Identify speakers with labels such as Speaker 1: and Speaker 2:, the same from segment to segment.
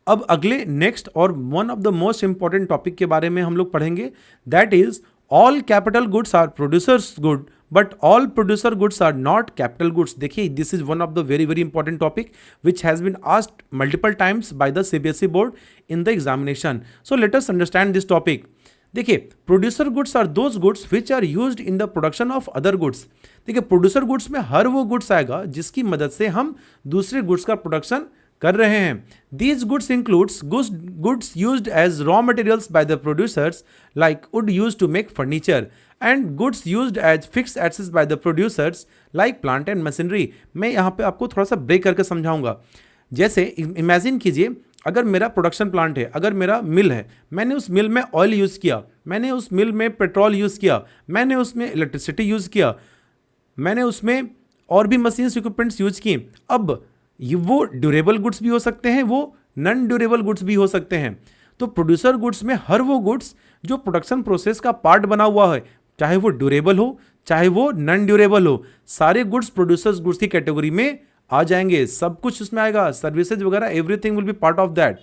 Speaker 1: अब अगले नेक्स्ट और one of the most important topic के बारे में हम लोग पढ़ेंगे, that is all capital goods are producers goods but all producer goods are not capital goods. देखिए, this is one of the very very important topic which has been asked multiple times by the CBSE board in the examination. So let us understand this topic. देखिए, producer goods are those goods which are used in the production of other goods. देखिए, producer goods में हर वो goods आएगा जिसकी मदद से हम दूसरे गुड्स का प्रोडक्शन कर रहे हैं। These goods includes goods used as raw materials by the producers like wood used to make furniture and goods used as fixed assets by the producers like plant and machinery। मैं यहाँ पे आपको थोड़ा सा break करके समझाऊंगा। जैसे imagine कीजिए, अगर मेरा प्रोडक्शन प्लांट है, अगर मेरा मिल है, मैंने उस मिल में ऑयल यूज़ किया, मैंने उस मिल में पेट्रोल यूज़ किया, मैंने उसमें इलेक्ट्रिसिटी यूज़ किया, मैंने उसमें और भी मशीन्स इक्विपमेंट्स यूज की। अब ये वो ड्यूरेबल गुड्स भी हो सकते हैं, वो नॉन ड्यूरेबल गुड्स भी हो सकते हैं। तो प्रोड्यूसर गुड्स में हर वो गुड्स जो प्रोडक्शन प्रोसेस का पार्ट बना हुआ है, चाहे वो ड्यूरेबल हो चाहे वो नॉन ड्यूरेबल हो, सारे गुड्स प्रोड्यूसर्स गुड्स की कैटेगरी में आ जाएंगे। सब कुछ उसमें आएगा, सर्विसेज वगैरह, everything will be part of that.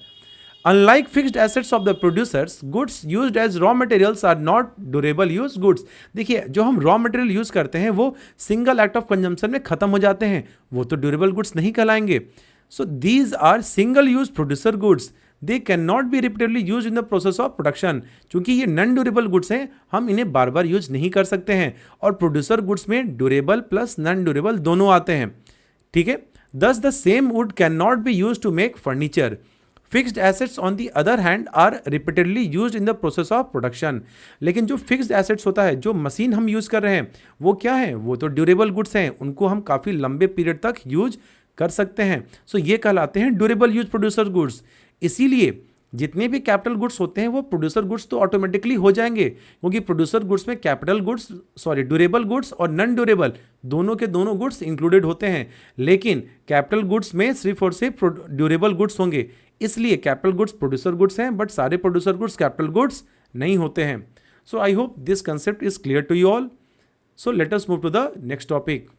Speaker 1: Unlike fixed assets of the producers, goods used as raw materials are not durable use goods। देखिए, जो हम रॉ मटेरियल यूज करते हैं वो सिंगल एक्ट ऑफ कंजम्पशन में खत्म हो जाते हैं, वो तो ड्यूरेबल गुड्स नहीं कहलाएंगे। So these are single use producer goods, they can not be repeatedly use in the process of production. क्योंकि ये नॉन ड्यूरेबल गुड्स हैं, हम इन्हें बार बार यूज नहीं कर सकते हैं। और प्रोड्यूसर गुड्स में ड्यूरेबल प्लस नॉन ड्यूरेबल दोनों आते हैं, ठीक है। Thus the same wood can not be use to make furniture. Fixed assets on the other hand are repeatedly used in the process of production. लेकिन जो fixed assets होता है, जो मशीन हम यूज़ कर रहे हैं, वो क्या है, वो तो ड्यूरेबल गुड्स हैं, उनको हम काफ़ी लंबे पीरियड तक यूज कर सकते हैं। सो ये कहलाते हैं ड्यूरेबल यूज प्रोड्यूसर गुड्स। इसीलिए जितने भी कैपिटल गुड्स होते हैं वो प्रोड्यूसर गुड्स तो ऑटोमेटिकली हो जाएंगे, क्योंकि प्रोड्यूसर गुड्स में कैपिटल गुड्स ड्यूरेबल गुड्स और नॉन ड्यूरेबल दोनों के दोनों गुड्स इंक्लूडेड होते हैं। लेकिन कैपिटल गुड्स में सिर्फ और सिर्फ ड्यूरेबल गुड्स होंगे, इसलिए कैपिटल गुड्स प्रोड्यूसर गुड्स हैं, बट सारे प्रोड्यूसर गुड्स कैपिटल गुड्स नहीं होते हैं। So I hope this concept is clear to you all. So let us move to the next topic.